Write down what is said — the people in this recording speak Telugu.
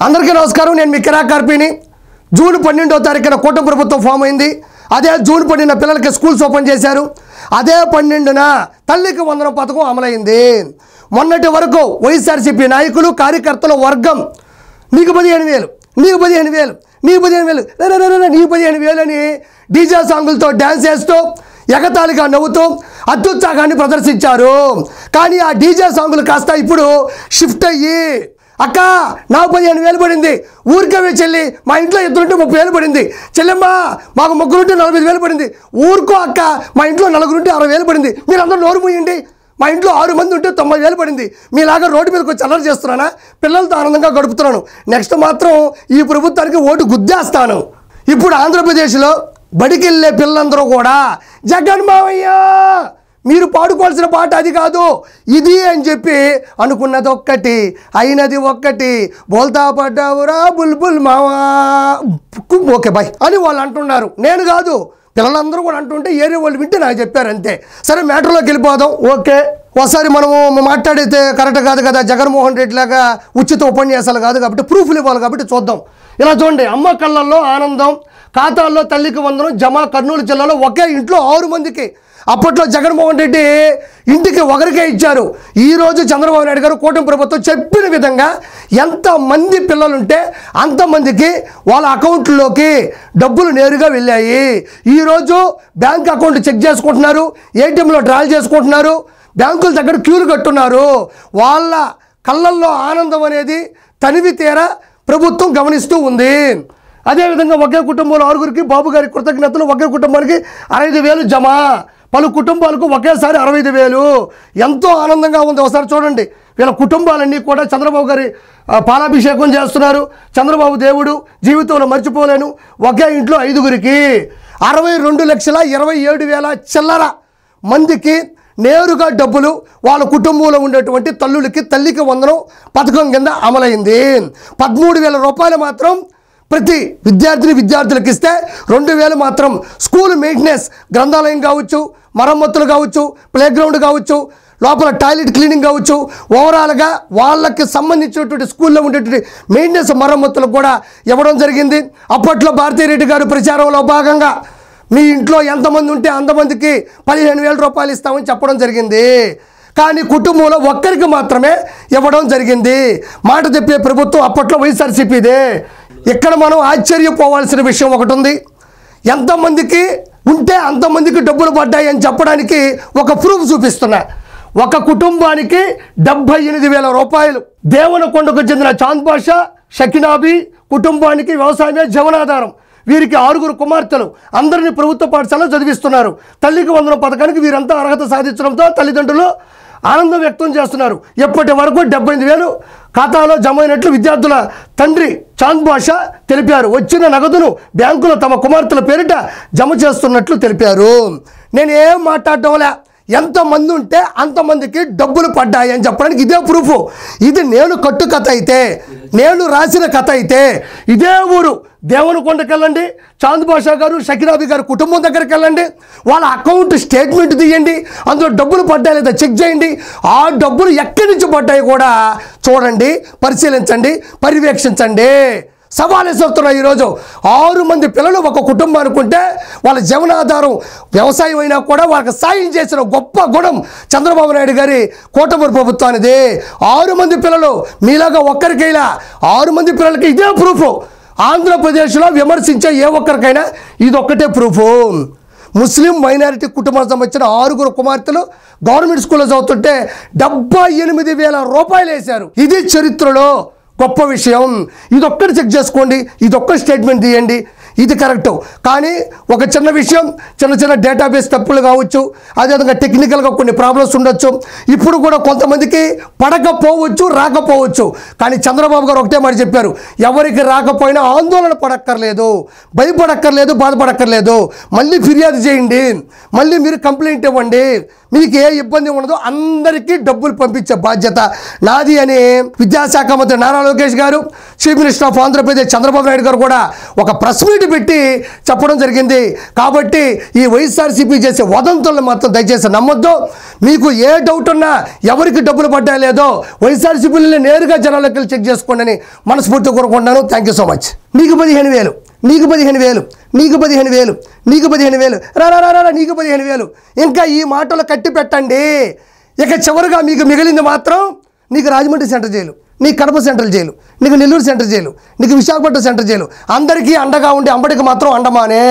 అందరికీ నమస్కారం. నేను మీ కిరా కార్పీని. జూన్ 12వ తారీఖున కూటమి ప్రభుత్వం ఫామ్ అయింది. అదే జూన్ 12న పిల్లలకి స్కూల్స్ ఓపెన్ చేశారు. అదే 12న తల్లికి వందనం పథకం అమలైంది. మొన్నటి వరకు వైఎస్ఆర్సీపీ నాయకులు కార్యకర్తల వర్గం నీకు 15,000 నీకు 15,000 నీకు 15,000 నీకు 15,000 అని డీజే సాంగులతో డ్యాన్స్ చేస్తూ ఎగతాళిగా నవ్వుతూ అత్యుత్సాహాన్ని ప్రదర్శించారు. కానీ ఆ డీజే సాంగులు కాస్త ఇప్పుడు షిఫ్ట్ అయ్యి అక్క నాకు 15,000 పడింది, ఊరికే చెల్లి మా ఇంట్లో ఇద్దరుంటే 30,000 పడింది, చెల్లెమ్మ మాకు ముగ్గురుంటే 45,000 పడింది, ఊరుకో అక్క మా ఇంట్లో నలుగురుంటే 60,000 పడింది, మీరు అందరూ నోరు మూయండి, మా ఇంట్లో 6 మంది ఉంటే 90,000 పడింది, మీలాగా రోడ్డు మీదకి వచ్చి అల్లరి చేస్తున్నానా, పిల్లలతో ఆనందంగా గడుపుతున్నాను, నెక్స్ట్ మాత్రం ఈ ప్రభుత్వానికి ఓటు గుద్దేస్తాను. ఇప్పుడు ఆంధ్రప్రదేశ్లో బడికి వెళ్ళే పిల్లలందరూ కూడా జగన్ మావయ్య మీరు పాడుకోవాల్సిన పాట అది కాదు ఇది అని చెప్పి అనుకున్నది ఒక్కటి అయినది ఒక్కటి, బోల్తా పడ్డావురా బుల్బుల్ మావా ఓకే బాయ్ అని వాళ్ళు అంటున్నారు. నేను కాదు, పిల్లలందరూ కూడా అంటుంటే ఏరియా వాళ్ళు వింటే నాకు చెప్పారు అంతే. సరే మ్యాటర్లోకి వెళ్ళిపోదాం. ఓకే, ఒకసారి మనము మాట్లాడితే కరెక్ట్ కాదు కదా, జగన్మోహన్ రెడ్డి లాగా ఉచిత ఉపన్యాసాలు కాదు కాబట్టి ప్రూఫ్లు ఇవ్వాలి కాబట్టి చూద్దాం. ఇలా చూడండి, అమ్మ కళ్ళల్లో ఆనందం, ఖాతాల్లో తల్లికి వందనం జమ. కర్నూలు జిల్లాలో ఒకే ఇంట్లో 6 మందికి. అప్పట్లో జగన్మోహన్ రెడ్డి ఇంటికి ఒకరికే ఇచ్చారు. ఈరోజు చంద్రబాబు నాయుడు గారు కూటమి ప్రభుత్వం చెప్పిన విధంగా ఎంతమంది పిల్లలుంటే అంతమందికి వాళ్ళ అకౌంట్లోకి డబ్బులు నేరుగా వెళ్ళాయి. ఈరోజు బ్యాంక్ అకౌంట్ చెక్ చేసుకుంటున్నారు, ఏటీఎంలో డ్రాల్ చేసుకుంటున్నారు, బ్యాంకుల దగ్గర క్యూలు కట్టున్నారు. వాళ్ళ కళ్ళల్లో ఆనందం అనేది తనివి తీరా ప్రభుత్వం గమనిస్తూ ఉంది. అదేవిధంగా ఒకే కుటుంబంలో 6గురికి బాబు గారి కృతజ్ఞతలు, ఒకే కుటుంబానికి 65,000 జమ. పలు కుటుంబాలకు ఒకేసారి 65,000. ఎంతో ఆనందంగా ఉంది. ఒకసారి చూడండి, వీళ్ళ కుటుంబాలన్నీ కూడా చంద్రబాబు గారి పాలాభిషేకం చేస్తున్నారు. చంద్రబాబు దేవుడు, జీవితంలో మర్చిపోలేను. ఒకే ఇంట్లో 5గురికి 62,27,000 చిల్లర మందికి నేరుగా డబ్బులు వాళ్ళ కుటుంబంలో ఉండేటువంటి తల్లులకి తల్లికి వందనం పథకం కింద అమలైంది. 13,000 రూపాయలు మాత్రం ప్రతి విద్యార్థులకు ఇస్తే 2,000 మాత్రం స్కూల్ మెయింటెనెన్స్, గ్రంథాలయం కావచ్చు, మరమ్మతులు కావచ్చు, ప్లే గ్రౌండ్ కావచ్చు, లోపల టాయిలెట్ క్లీనింగ్ కావచ్చు, ఓవరాల్గా వాళ్ళకి సంబంధించినటువంటి స్కూల్లో ఉండేటువంటి మెయింటెనెన్స్ మరమ్మతులకు కూడా ఇవ్వడం జరిగింది. అప్పట్లో భారతీరెడ్డి గారు ప్రచారంలో భాగంగా మీ ఇంట్లో ఎంతమంది ఉంటే అంతమందికి 15,000 రూపాయలు ఇస్తామని చెప్పడం జరిగింది. కానీ కుటుంబంలో ఒక్కరికి మాత్రమే ఇవ్వడం జరిగింది. మాట చెప్పే ప్రభుత్వం అప్పట్లో వైఎస్ఆర్సీపీదే. ఇక్కడ మనం ఆశ్చర్యపోవాల్సిన విషయం ఒకటి ఉంది. ఎంతమందికి ఉంటే అంతమందికి డబ్బులు పడ్డాయి అని చెప్పడానికి ఒక ప్రూఫ్ చూపిస్తున్నా. ఒక కుటుంబానికి 78,000 రూపాయలు. దేవనకొండకు చెందిన చాంద్ బాషా, షకినాబీ కుటుంబానికి వ్యవసాయమే జీవనాధారం. వీరికి 6గురు కుమార్తెలు, అందరినీ ప్రభుత్వ పాఠశాలలో చదివిస్తున్నారు. తల్లికి వందనం పథకానికి వీరంతా అర్హత సాధించడంతో తల్లిదండ్రులు ఆనందం వ్యక్తం చేస్తున్నారు. ఇప్పటి వరకు 78,000 ఖాతాలో జమ అయినట్లు విద్యార్థుల తండ్రి చాంద్ బాషా తెలిపారు. వచ్చిన నగదును బ్యాంకులో తమ కుమార్తెల పేరిట జమ చేస్తున్నట్లు తెలిపారు. నేనేం మాట్లాడటంలే, ఎంతమంది ఉంటే అంతమందికి డబ్బులు పడ్డాయి అని చెప్పడానికి ఇదే ప్రూఫ్. ఇది నేను కట్టు కథ అయితే, నేను రాసిన కథ అయితే, ఇదే ఊరు దేవనకొండకి వెళ్ళండి, చాంద్ బాషా గారు, షకినాబీ గారు కుటుంబం దగ్గరికి వెళ్ళండి, వాళ్ళ అకౌంట్ స్టేట్మెంట్ తీయండి, అందులో డబ్బులు పడ్డాయి లేదా చెక్ చేయండి. ఆ డబ్బులు ఎక్కడి నుంచి పడ్డాయి కూడా చూడండి, పరిశీలించండి, పర్యవేక్షించండి. సవాలు ఎదుర్కొన్నారు. ఈరోజు 6 మంది పిల్లలు ఒక కుటుంబం అనుకుంటే వాళ్ళ జీవనాధారం వ్యవసాయం అయినా కూడా వాళ్ళకి సాయం చేసిన గొప్ప గుణం చంద్రబాబు నాయుడు గారి కూటమి ప్రభుత్వానిది. 6 మంది పిల్లలు, మీలాగా ఒక్కరికైనా 6 మంది పిల్లలకి ఇదే ప్రూఫ్. ఆంధ్రప్రదేశ్లో విమర్శించే ఏ ఒక్కరికైనా ఇది ఒక్కటే ప్రూఫ్. ముస్లిం మైనారిటీ కుటుంబానికి సంబంధించిన 6గురు కుమార్తెలు గవర్నమెంట్ స్కూల్లో చదువుతుంటే 78,000 రూపాయలు వేశారు. ఇది చరిత్రలో గొప్ప విషయం. ఇదొక్కటి చెక్ చేసుకోండి, ఇదొక్క స్టేట్మెంట్ తీయండి, ఇది కరెక్టు. కానీ ఒక చిన్న విషయం, చిన్న డేటాబేస్ తప్పులు కావచ్చు, అదేవిధంగా టెక్నికల్గా కొన్ని ప్రాబ్లమ్స్ ఉండొచ్చు. ఇప్పుడు కూడా కొంతమందికి పడకపోవచ్చు, రాకపోవచ్చు. కానీ చంద్రబాబు గారు ఒకటే మాట చెప్పారు, ఎవరికి రాకపోయినా ఆందోళన పడక్కర్లేదు, భయపడక్కర్లేదు, బాధపడక్కర్లేదు, మళ్ళీ ఫిర్యాదు చేయండి, మళ్ళీ మీరు కంప్లైంట్ ఇవ్వండి, మీకు ఏ ఇబ్బంది ఉండదు, అందరికీ డబ్బులు పంపించే బాధ్యత నాది అని విద్యాశాఖ మంత్రి నారా లోకేష్ గారు, chief minister of Andhra Pradesh Chandrababu Naidu గారు కూడా ఒక ప్రెస్ మీట్ పేర్లు పెట్టి చెప్పడం జరిగింది. కాబట్టి ఈ వైఎస్ఆర్సీపీ చేసే వదంతులను మాత్రం దయచేసి నమ్మొద్దు. మీకు ఏ డౌట్ ఉన్నా, ఎవరికి డబ్బులు పడ్డా లేదో వైఎస్ఆర్సీపీలో నేరుగా జనాలకి చెక్ చేసుకోండి అని మనస్ఫూర్తిగా కోరుకుంటున్నాను. Thank you so much. నీకు 15,000, నీకు 15,000, నీకు 15,000, నీకు 15,000, రా నీకు 15,000. ఇంకా ఈ మాటలు కట్టి పెట్టండి. ఇక చివరిగా మీకు మిగిలింది మాత్రం నీకు రాజమండ్రి సెంటర్ జైలు, నీకు కడప సెంట్రల్ జైలు, నీకు నెల్లూరు సెంటర్ జైలు, నీకు విశాఖపట్నం సెంటర్ జైలు. అందరికీ అండగా ఉండే అంబడికి మాత్రం అండమానే.